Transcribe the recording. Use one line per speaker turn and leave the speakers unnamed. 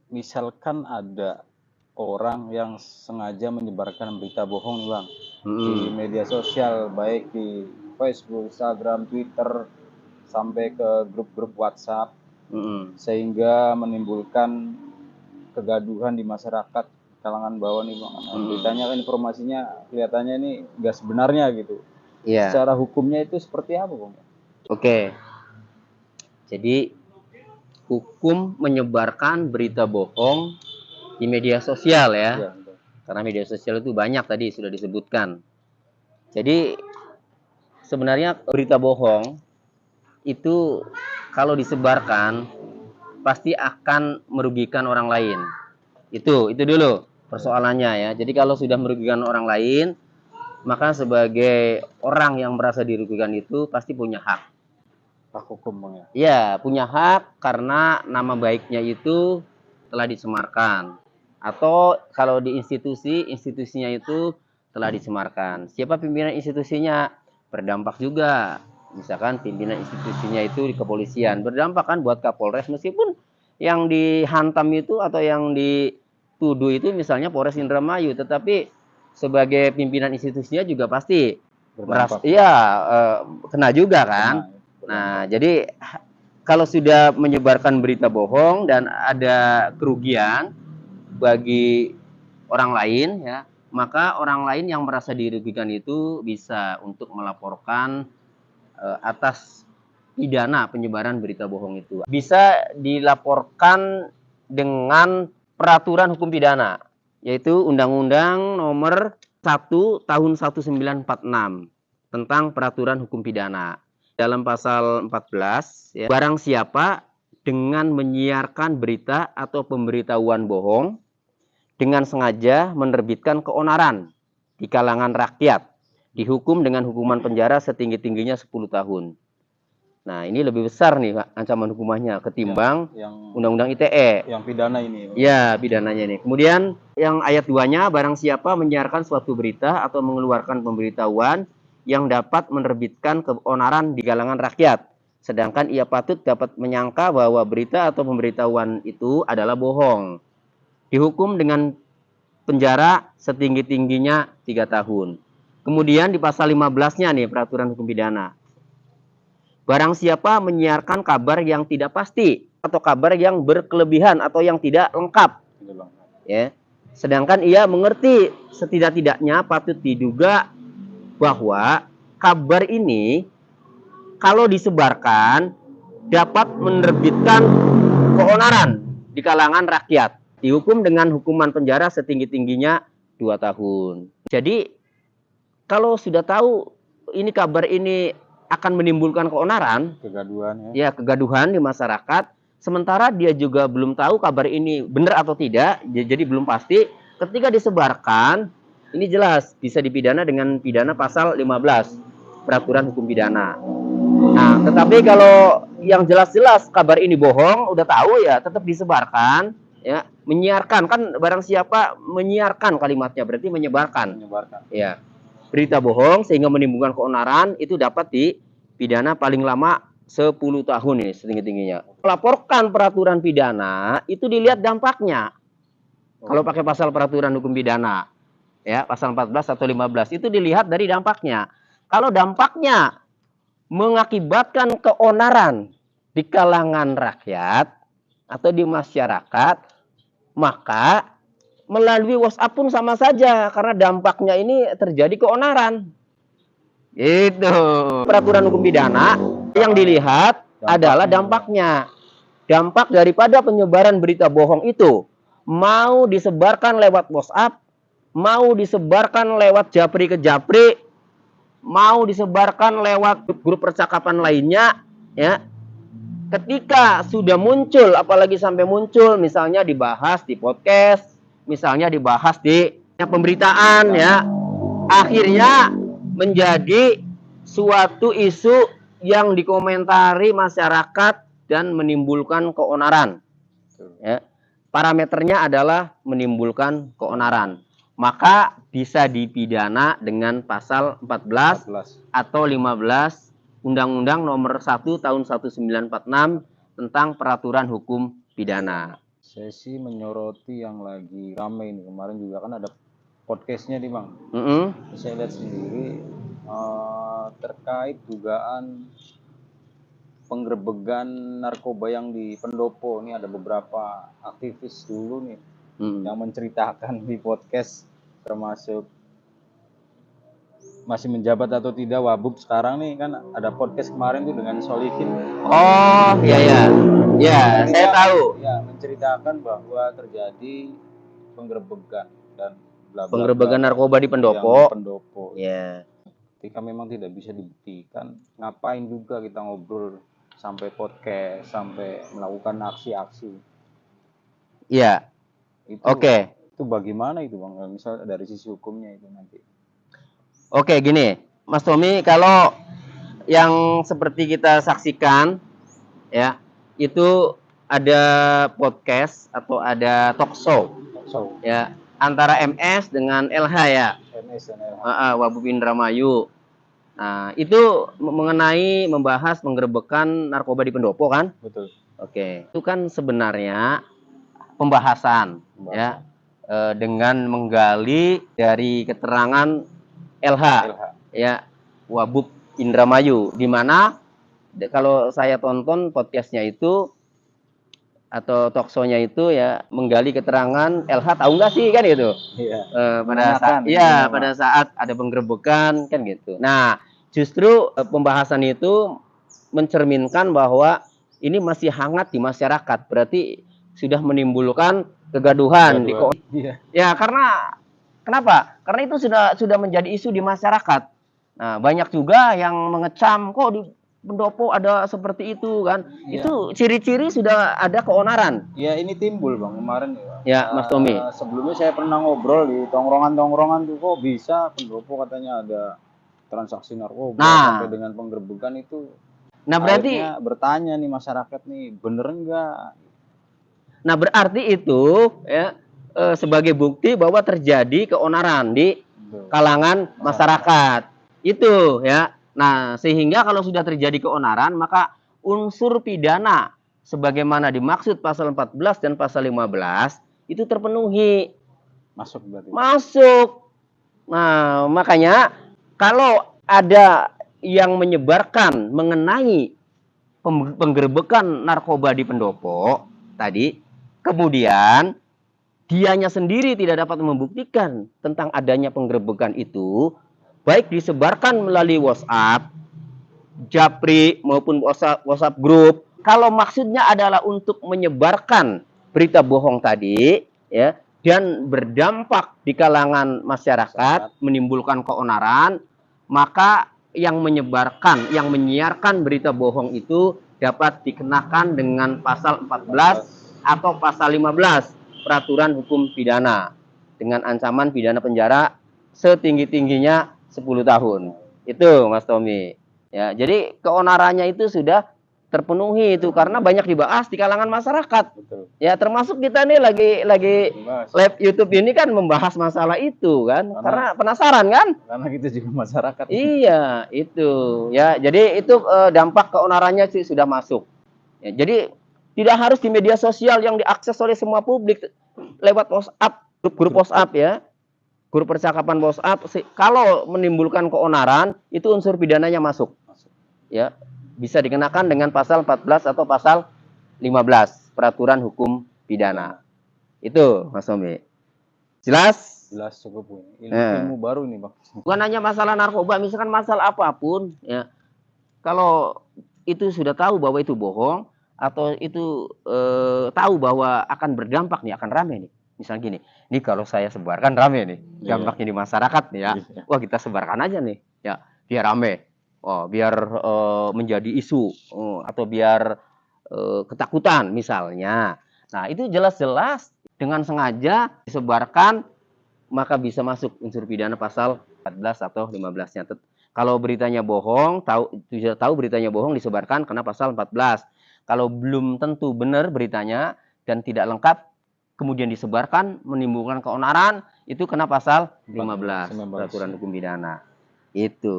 misalkan ada orang yang sengaja menyebarkan berita bohong nih Bang di media sosial, baik di Facebook, Instagram, Twitter, sampai ke grup-grup WhatsApp, sehingga menimbulkan kegaduhan di masyarakat kalangan bawah nih Bang. Beritanya kan, informasinya kelihatannya ini nggak sebenarnya gitu.
Iya.
Secara hukumnya itu seperti apa Bang?
Oke. Jadi hukum menyebarkan berita bohong di media sosial ya. Karena media sosial itu banyak tadi sudah disebutkan. Jadi sebenarnya berita bohong itu kalau disebarkan pasti akan merugikan orang lain. Itu dulu persoalannya ya. Jadi kalau sudah merugikan orang lain, maka sebagai orang yang merasa dirugikan itu pasti punya hak.
Hak hukum Bang ya?
Ya, punya hak karena nama baiknya itu telah disemarkan. Atau kalau di institusinya itu telah disemarkan. Siapa pimpinan institusinya? Berdampak juga. Misalkan pimpinan institusinya itu di kepolisian. Berdampak kan buat Kapolres, meskipun yang dihantam itu atau yang dituduh itu misalnya Polres Indramayu. Tetapi sebagai pimpinan institusinya juga pasti merasa, iya, kena juga kan. Nah, jadi kalau sudah menyebarkan berita bohong dan ada kerugian bagi orang lain ya, maka orang lain yang merasa dirugikan itu bisa untuk melaporkan atas pidana penyebaran berita bohong itu. Bisa dilaporkan dengan peraturan hukum pidana, yaitu Undang-Undang Nomor 1 Tahun 1946 tentang peraturan hukum pidana. Dalam pasal 14, ya, barang siapa dengan menyiarkan berita atau pemberitahuan bohong dengan sengaja menerbitkan keonaran di kalangan rakyat, dihukum dengan hukuman penjara setinggi-tingginya 10 tahun. Nah, ini lebih besar nih Pak, ancaman hukumannya ketimbang Undang-Undang ITE.
Yang pidana ini.
Ya, pidananya ini. Kemudian yang ayat 2-nya, barang siapa menyiarkan suatu berita atau mengeluarkan pemberitahuan yang dapat menerbitkan keonaran di kalangan rakyat, sedangkan ia patut dapat menyangka bahwa berita atau pemberitahuan itu adalah bohong, dihukum dengan penjara setinggi-tingginya 3 tahun. Kemudian di pasal 15-nya nih peraturan hukum pidana. Barang siapa menyiarkan kabar yang tidak pasti atau kabar yang berkelebihan atau yang tidak lengkap, ya, sedangkan ia mengerti setidak-tidaknya patut diduga bahwa kabar ini kalau disebarkan dapat menerbitkan keonaran di kalangan rakyat, dihukum dengan hukuman penjara setinggi-tingginya 2 tahun. Jadi kalau sudah tahu ini kabar ini akan menimbulkan keonaran,
kegaduhan
ya, kegaduhan di masyarakat, sementara dia juga belum tahu kabar ini benar atau tidak, jadi belum pasti, ketika disebarkan, ini jelas bisa dipidana dengan pidana pasal 15 peraturan hukum pidana. Nah, tetapi kalau yang jelas-jelas kabar ini bohong, udah tahu ya, tetap disebarkan, ya, menyiarkan, kan barang siapa menyiarkan kalimatnya berarti menyebarkan. Ya. Berita bohong sehingga menimbulkan keonaran itu dapat dipidana paling lama 10 tahun ini setinggi-tingginya. Laporkan peraturan pidana itu dilihat dampaknya. Kalau pakai pasal peraturan hukum pidana, ya, pasal 14 atau 15 itu dilihat dari dampaknya. Kalau dampaknya mengakibatkan keonaran di kalangan rakyat atau di masyarakat, maka melalui WhatsApp pun sama saja karena dampaknya ini terjadi keonaran. Itu peraturan hukum pidana yang dilihat adalah dampaknya. Dampak daripada penyebaran berita bohong itu mau disebarkan lewat WhatsApp, mau disebarkan lewat japri ke japri, mau disebarkan lewat grup percakapan lainnya, ya. Ketika sudah muncul, apalagi sampai muncul, misalnya dibahas di podcast, misalnya dibahas di pemberitaan, ya, akhirnya menjadi suatu isu yang dikomentari masyarakat dan menimbulkan keonaran. Ya. Parameternya adalah menimbulkan keonaran. Maka bisa dipidana dengan pasal 14 atau 15 Undang-Undang Nomor 1 Tahun 1946 tentang peraturan hukum pidana.
Saya sih menyoroti yang lagi rame ini. Kemarin juga kan ada podcastnya nih Bang. Saya lihat sendiri terkait dugaan penggerbegan narkoba yang di Pendopo. Ini ada beberapa aktivis dulu nih yang menceritakan di podcast, termasuk masih menjabat atau tidak Wabub sekarang nih, kan ada podcast kemarin tuh dengan Solikin.
Oh iya ya, ya saya tahu.
Ya, menceritakan bahwa terjadi penggerbegan dan bla bla
Penggerbegan
bla
narkoba di
yang
Pendopo.
di Pendopo.
Ya.
Ketika memang tidak bisa dibuktikan, ngapain juga kita ngobrol sampai podcast, sampai melakukan aksi-aksi.
Iya. Oke.
Itu bagaimana itu Bang? Misal dari sisi hukumnya itu nanti.
Oke, gini, Mas Tommy, kalau yang seperti kita saksikan, ya, itu ada podcast atau ada talk show, ya, antara MS dengan LH ya,
MS dan LH.
Wabub Indramayu. Nah, itu mengenai membahas penggerbekan narkoba di Pendopo kan?
Betul.
Oke, itu kan sebenarnya pembahasan. Ya, dengan menggali dari keterangan LH. Ya, Wabub Indramayu, di mana kalau saya tonton podcastnya itu atau talkshow-nya itu ya menggali keterangan LH, tahu nggak sih kan gitu.
Iya.
Pada saat ada penggerbekan kan gitu. Nah, justru pembahasan itu mencerminkan bahwa ini masih hangat di masyarakat, berarti sudah menimbulkan kegaduhan. Ya, karena kenapa? Karena itu sudah menjadi isu di masyarakat. Nah, banyak juga yang mengecam, kok di Pendopo ada seperti itu kan. Ya. Itu ciri-ciri sudah ada keonaran.
Ya, ini timbul Bang kemarin
ya. Mas Tommy.
Sebelumnya saya pernah ngobrol di tongkrongan-tongkrongan tuh, kok bisa Pendopo katanya ada transaksi narkoba sampai dengan penggerbekan itu. Nah, berarti bertanya nih masyarakat nih, bener enggak?
Nah, berarti itu ya sebagai bukti bahwa terjadi keonaran di kalangan masyarakat. Itu ya. Nah, sehingga kalau sudah terjadi keonaran, maka unsur pidana sebagaimana dimaksud pasal 14 dan pasal 15 itu terpenuhi.
Masuk berarti.
Masuk. Nah, makanya kalau ada yang menyebarkan mengenai penggerbekan narkoba di Pendopo tadi, kemudian dianya sendiri tidak dapat membuktikan tentang adanya penggerbekan itu, baik disebarkan melalui WhatsApp, Japri maupun WhatsApp grup. Kalau maksudnya adalah untuk menyebarkan berita bohong tadi, ya, dan berdampak di kalangan masyarakat, menimbulkan keonaran, maka yang menyebarkan, yang menyiarkan berita bohong itu dapat dikenakan dengan pasal 14 atau pasal 15 peraturan hukum pidana dengan ancaman pidana penjara setinggi-tingginya 10 tahun. Itu Mas Tommy. Ya, jadi keonarannya itu sudah terpenuhi itu karena banyak dibahas di kalangan masyarakat. Betul. Ya, termasuk kita nih lagi live YouTube ini kan membahas masalah itu kan. Karena penasaran kan?
Karena kita juga masyarakat.
Iya, itu. Ya, jadi itu dampak keonarannya sih sudah masuk. Ya, jadi tidak harus di media sosial yang diakses oleh semua publik, lewat WhatsApp, grup WhatsApp ya. Grup percakapan WhatsApp, kalau menimbulkan keonaran, itu unsur pidananya masuk. Ya, bisa dikenakan dengan pasal 14 atau pasal 15 peraturan hukum pidana. Itu Mas Tommy. Jelas?
Jelas cukup. Ilmu baru nih Bang.
Bukan hanya masalah narkoba, misalkan masalah apapun ya. Kalau itu sudah tahu bahwa itu bohong atau itu tahu bahwa akan berdampak nih, akan rame nih. Misalnya gini, nih kalau saya sebarkan rame nih, dampaknya di masyarakat nih ya. Wah, kita sebarkan aja nih, ya, biar rame. Oh, biar menjadi isu atau biar ketakutan misalnya. Nah, itu jelas-jelas dengan sengaja disebarkan, maka bisa masuk unsur pidana pasal 14 atau 15-nya. Kalau beritanya bohong, tahu beritanya bohong disebarkan kena pasal 14. Kalau belum tentu benar beritanya dan tidak lengkap kemudian disebarkan menimbulkan keonaran, itu kena pasal 15 peraturan hukum pidana. Itu.